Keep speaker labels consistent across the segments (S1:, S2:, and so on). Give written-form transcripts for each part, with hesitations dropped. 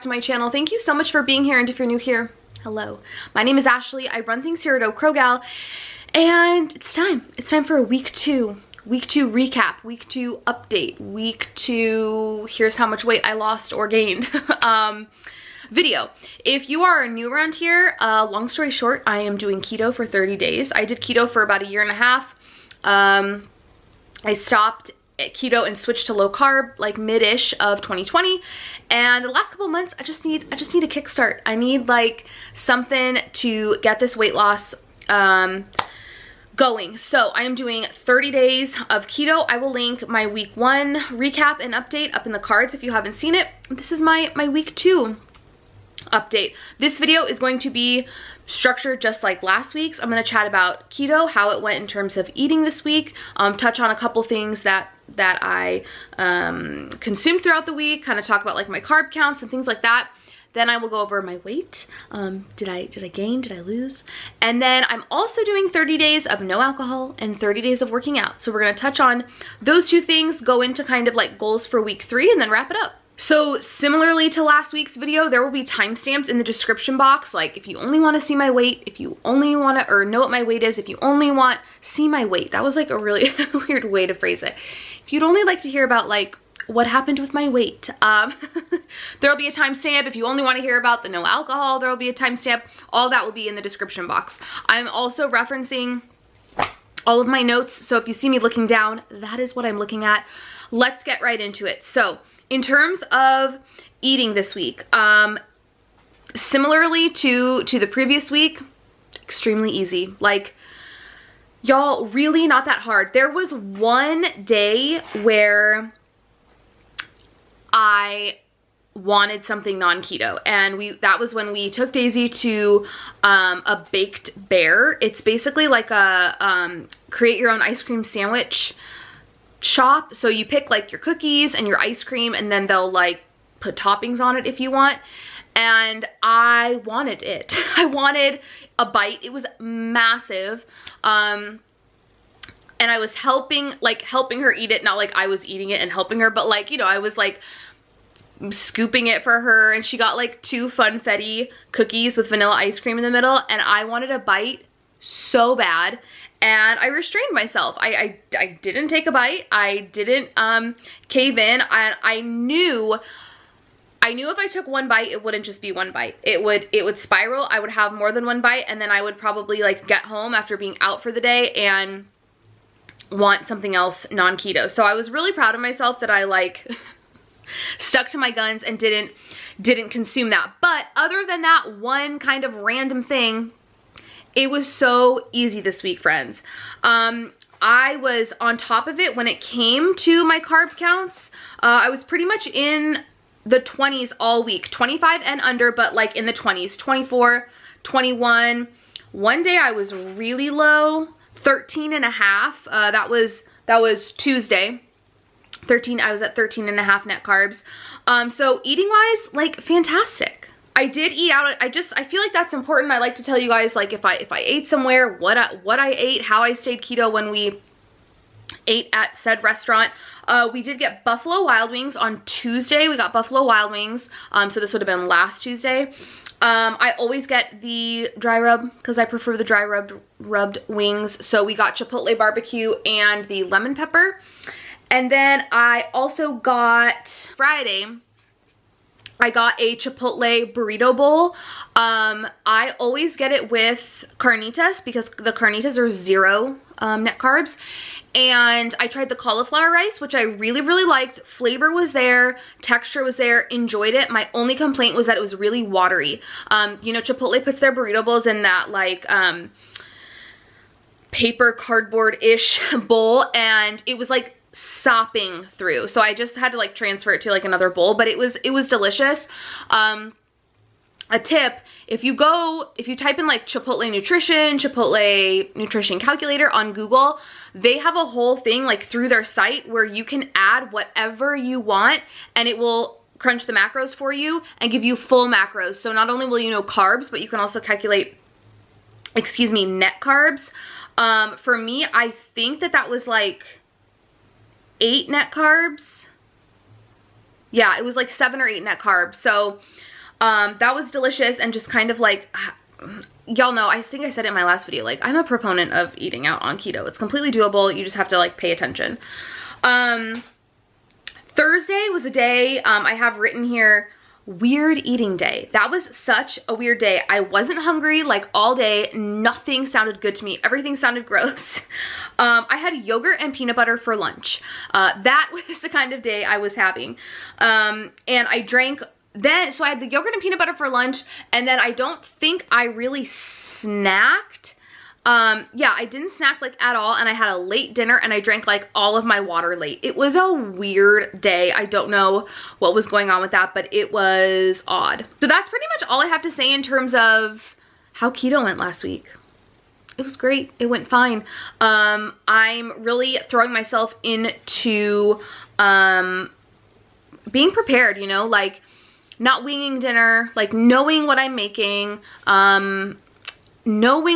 S1: to my channel. Thank you so much for being here, and if you're new here, hello. My name is Ashley. I run things here at Crowgal, and it's time. It's time for a week two recap, week 2 update, week 2 here's how much weight I lost or gained video. If you are new around here, long story short, I am doing keto for 30 days. I did keto for about a year and a half. I stopped at keto and switched to low carb like mid-ish of 2020, and the last couple months I just need a kickstart. I need like something to get this weight loss going. So I am doing 30 days of keto. I will link my week 1 recap and update up in the cards if you haven't seen it. This is my week 2 update. This video is going to be structured just like last week's. I'm going to chat about keto, how it went in terms of eating this week, touch on a couple things that I consumed throughout the week, kind of talk about like my carb counts and things like that. Then I will go over my weight. Did I gain? Did I lose? And then I'm also doing 30 days of no alcohol and 30 days of working out. So we're going to touch on those 2 things, go into kind of like goals for week 3, and then wrap it up. So similarly to last week's video, there will be timestamps in the description box. Like if you only want to see my weight, if you only want to, or know what my weight is, if you only want see my weight. That was like a really weird way to phrase it. If you'd only like to hear about like what happened with my weight, there'll be a timestamp. If you only want to hear about the no alcohol, there'll be a timestamp. All that will be in the description box. I'm also referencing all of my notes, so if you see me looking down, that is what I'm looking at. Let's get right into it. So in terms of eating this week, similarly to the previous week, extremely easy. Like, y'all, really not that hard. There was one day where I wanted something non-keto, and that was when we took Daisy to a Baked Bear. It's basically like a create your own ice cream sandwich shop. So you pick like your cookies and your ice cream, and then they'll like put toppings on it if you want. And I wanted it. I wanted a bite. It was massive. And I was helping her eat it. Not like I was eating it and helping her, but like, you know, I was like scooping it for her, and she got like 2 funfetti cookies with vanilla ice cream in the middle, and I wanted a bite so bad. And I restrained myself. I didn't take a bite. I didn't cave in. And I knew if I took one bite, it wouldn't just be one bite. It would spiral. I would have more than one bite, and then I would probably like get home after being out for the day and want something else non-keto. So I was really proud of myself that I like stuck to my guns and didn't consume that. But other than that one kind of random thing, it was so easy this week, friends. I was on top of it when it came to my carb counts. I was pretty much in the 20s all week, 25 and under, but like in the 20s, 24, 21. One day I was really low, 13 and a half. That was Tuesday. I was at 13 and a half net carbs. So eating wise, like fantastic. I did eat out. I feel like that's important. I like to tell you guys, like, if I ate somewhere, what I ate, how I stayed keto when we ate at said restaurant. We did get Buffalo Wild Wings on Tuesday. We got Buffalo Wild Wings. So this would have been last Tuesday. I always get the dry rub because I prefer the dry rubbed wings. So we got Chipotle barbecue and the lemon pepper. And then I also got Friday, I got a Chipotle burrito bowl. I always get it with carnitas because the carnitas are 0 net carbs. And I tried the cauliflower rice, which I really, really liked. Flavor was there, texture was there, enjoyed it. My only complaint was that it was really watery. You know, Chipotle puts their burrito bowls in that like paper cardboard-ish bowl, and it was like sopping through, so I just had to like transfer it to like another bowl, but it was delicious. A tip, if you type in like Chipotle nutrition calculator on Google, they have a whole thing like through their site where you can add whatever you want and it will crunch the macros for you and give you full macros. So not only will you know carbs, but you can also calculate, excuse me, net carbs. For me, I think that was like 8 net carbs. Yeah, it was like 7 or 8 net carbs. So That was delicious, and just kind of like, y'all know, I think I said it in my last video, like, I'm a proponent of eating out on keto. It's completely doable. You just have to like pay attention. Thursday was a day, I have written here, weird eating day. That was such a weird day. I wasn't hungry like all day. Nothing sounded good to me. Everything sounded gross. I had yogurt and peanut butter for lunch. That was the kind of day I was having. And I drank then, so I had the yogurt and peanut butter for lunch, and then I don't think I really snacked. Yeah, I didn't snack like at all, and I had a late dinner, and I drank like all of my water late. It was a weird day. I don't know what was going on with that, but it was odd. So that's pretty much all I have to say in terms of how keto went last week. It was great. It went fine. I'm really throwing myself into being prepared, you know, like not winging dinner, like knowing what I'm making, knowing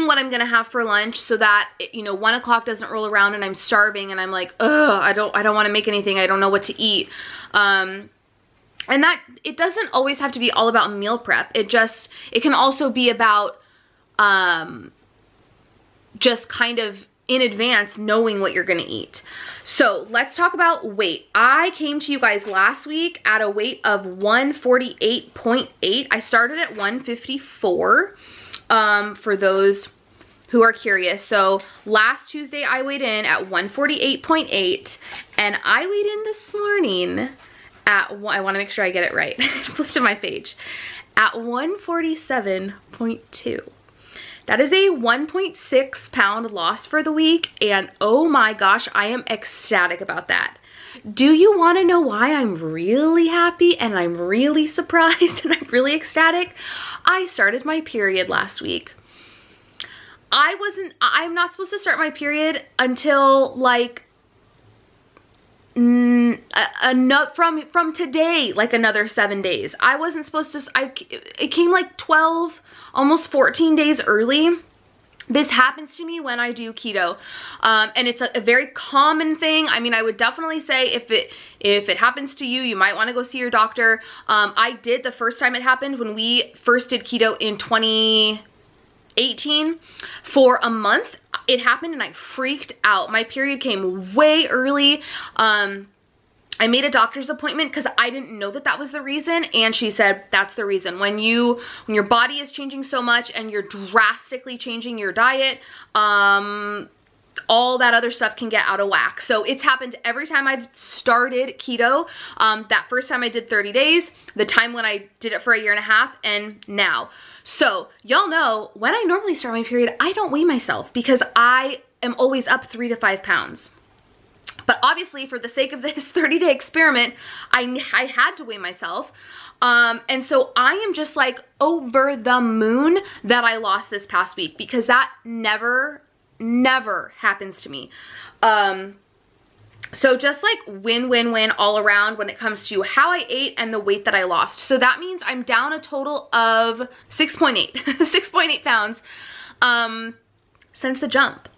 S1: what I'm gonna have for lunch, so that, you know, 1 o'clock doesn't roll around and I'm starving and I'm like, ugh, I don't want to make anything. I don't know what to eat. And that, it doesn't always have to be all about meal prep. It can also be about just kind of in advance knowing what you're gonna eat. So let's talk about weight. I came to you guys last week at a weight of 148.8. I started at 154. For those who are curious. So last Tuesday I weighed in at 148.8, and I weighed in this morning at, I want to make sure I get it right. Flip to my page. At 147.2. That is a 1.6 pound loss for the week, and oh my gosh, I am ecstatic about that. Do you want to know why I'm really happy and I'm really surprised and I'm really ecstatic? I started my period last week. I'm not supposed to start my period until like from today, like another 7 days. I wasn't supposed to, it came like 12, almost 14 days early. This happens to me when I do keto, and it's a very common thing. I mean, I would definitely say if it happens to you, you might want to go see your doctor. I did the first time it happened when we first did keto in 2018 for a month. It happened and I freaked out. My period came way early. I made a doctor's appointment because I didn't know that that was the reason, and she said that's the reason. When your body is changing so much and you're drastically changing your diet, all that other stuff can get out of whack. So it's happened every time I've started keto. That first time I did 30 days, the time when I did it for 1.5 years, and now. So y'all know when I normally start my period, I don't weigh myself because I am always up 3 to 5 pounds. But obviously, for the sake of this 30-day experiment, I had to weigh myself. And so I am just like over the moon that I lost this past week, because that never happens to me. So just like win all around when it comes to how I ate and the weight that I lost. So that means I'm down a total of 6.8, 6.8 pounds since the jump.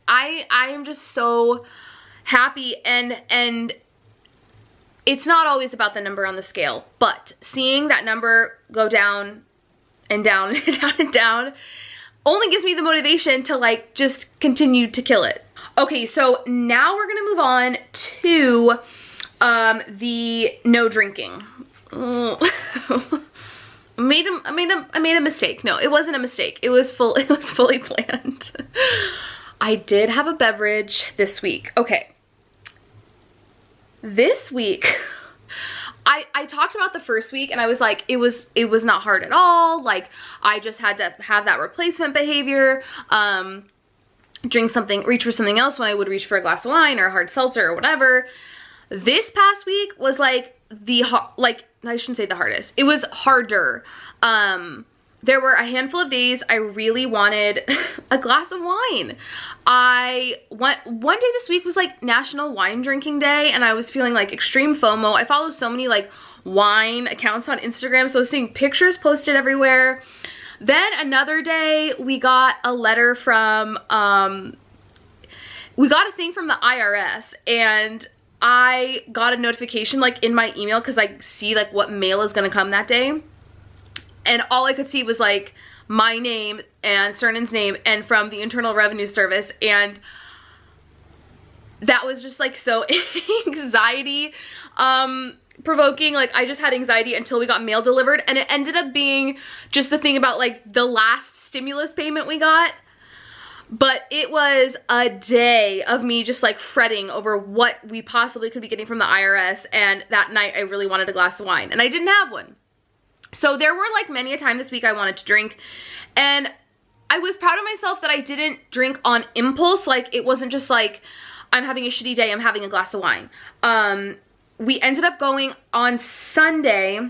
S1: I am just so happy, and it's not always about the number on the scale, but seeing that number go down and down and down and down only gives me the motivation to like just continue to kill it. Okay, so now we're gonna move on to the no drinking. I made a mistake. No, it wasn't a mistake. It was fully planned. I did have a beverage this week. Okay. This week, I talked about the first week, and I was like, it was not hard at all. Like, I just had to have that replacement behavior, reach for something else when I would reach for a glass of wine or a hard seltzer or whatever. This past week was like I shouldn't say the hardest. It was harder. There were a handful of days I really wanted a glass of wine. One day this week was like National Wine Drinking Day, and I was feeling like extreme FOMO. I follow so many like wine accounts on Instagram, so I was seeing pictures posted everywhere. Then another day we got a letter from, we got a thing from the IRS, and I got a notification like in my email because I see like what mail is gonna come that day. And all I could see was like my name and Cernan's name and from the Internal Revenue Service. And that was just like so anxiety provoking. Like I just had anxiety until we got mail delivered, and it ended up being just the thing about like the last stimulus payment we got. But it was a day of me just like fretting over what we possibly could be getting from the IRS, and that night I really wanted a glass of wine and I didn't have one. So there were like many a time this week I wanted to drink, and I was proud of myself that I didn't drink on impulse. Like it wasn't just like I'm having a shitty day, I'm having a glass of wine. We ended up going on Sunday.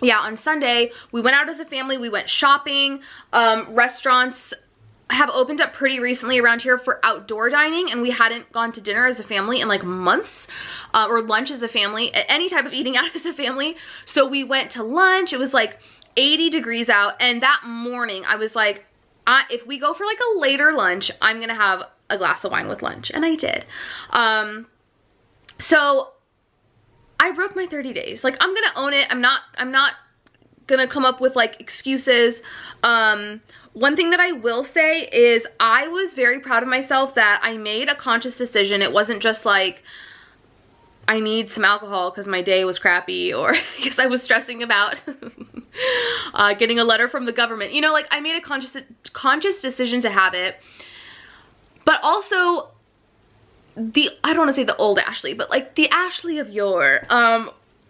S1: Yeah, on Sunday, we went out as a family, we went shopping. Restaurants have opened up pretty recently around here for outdoor dining, and we hadn't gone to dinner as a family in like months, or lunch as a family, any type of eating out as a family. So we went to lunch. It was like 80 degrees out, and that morning I was like, if we go for like a later lunch, I'm gonna have a glass of wine with lunch, and I did. So I broke my 30 days. Like I'm gonna own it. I'm not gonna come up with like excuses. One thing that I will say is I was very proud of myself that I made a conscious decision. It wasn't just like, I need some alcohol because my day was crappy, or because I was stressing about getting a letter from the government. You know, like I made a conscious decision to have it. But also, I don't want to say the old Ashley, but like the Ashley of yore,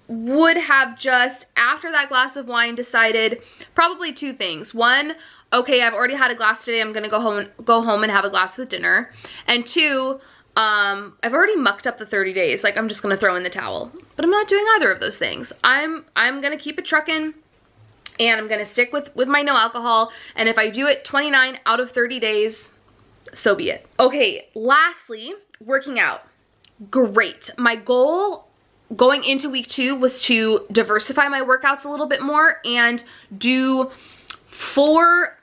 S1: would have just, after that glass of wine, decided probably two things. One, okay, I've already had a glass today, I'm gonna go home and have a glass with dinner. And two, I've already mucked up the 30 days, like I'm just gonna throw in the towel. But I'm not doing either of those things. I'm gonna keep it trucking, and I'm gonna stick with my no alcohol, and if I do it 29 out of 30 days, so be it. Okay, lastly, working out. Great. My goal going into week 2 was to diversify my workouts a little bit more and do 4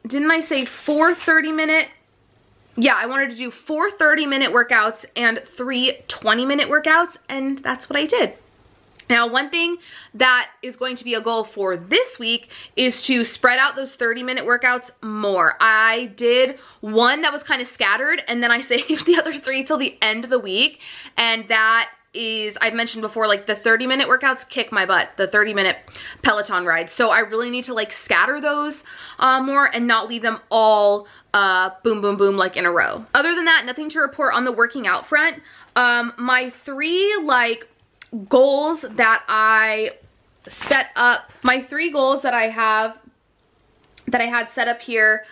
S1: 30-minute? Yeah, I wanted to do 4 30-minute workouts and 3 20-minute workouts, and that's what I did. Now, one thing that is going to be a goal for this week is to spread out those 30-minute workouts more. I did one that was kind of scattered, and then I saved the other 3 till the end of the week, and that is, I've mentioned before, like the 30-minute workouts kick my butt, the 30-minute Peloton rides. So I really need to like scatter those more and not leave them all boom, boom, boom, like in a row. Other than that, nothing to report on the working out front. My 3 like goals that I set up, my 3 goals that I had set up here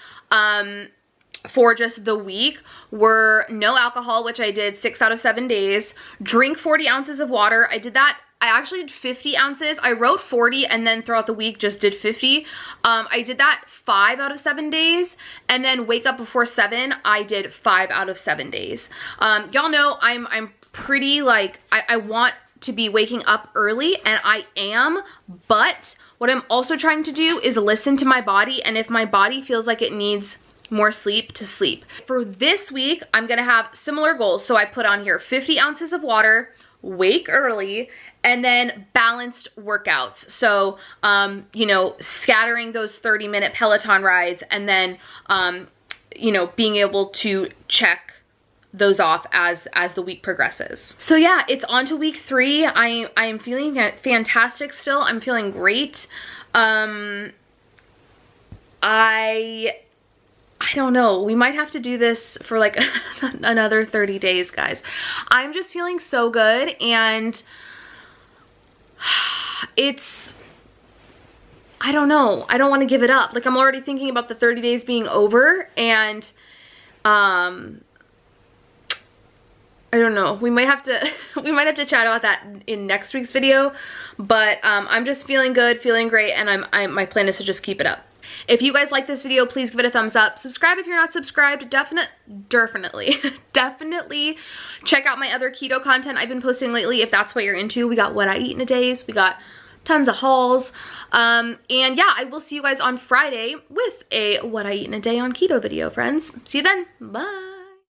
S1: for just the week were no alcohol, which I did 6 out of 7 days, drink 40 ounces of water. I did that. I actually did 50 ounces. I wrote 40 and then throughout the week just did 50. I did that 5 out of 7 days, and then wake up before 7, I did 5 out of 7 days. Y'all know I'm pretty like, I want to be waking up early, and I am, but what I'm also trying to do is listen to my body, and if my body feels like it needs more sleep, to sleep. For this week, I'm gonna have similar goals. So I put on here 50 ounces of water, wake early, and then balanced workouts. So, you know, scattering those 30-minute Peloton rides, and then, you know, being able to check those off as the week progresses. So yeah, it's on to week 3. I am feeling fantastic still. I'm feeling great. I don't know. We might have to do this for like another 30 days, guys. I'm just feeling so good, and I don't know. I don't want to give it up. Like I'm already thinking about the 30 days being over, and I don't know. We might have to chat about that in next week's video, but I'm just feeling good, feeling great, and my plan is to just keep it up. If you guys like this video, please give it a thumbs up. Subscribe if you're not subscribed. Definitely check out my other keto content I've been posting lately if that's what you're into. We got what I eat in a days. We got tons of hauls. And yeah, I will see you guys on Friday with a what I eat in a day on keto video, friends. See you then. Bye.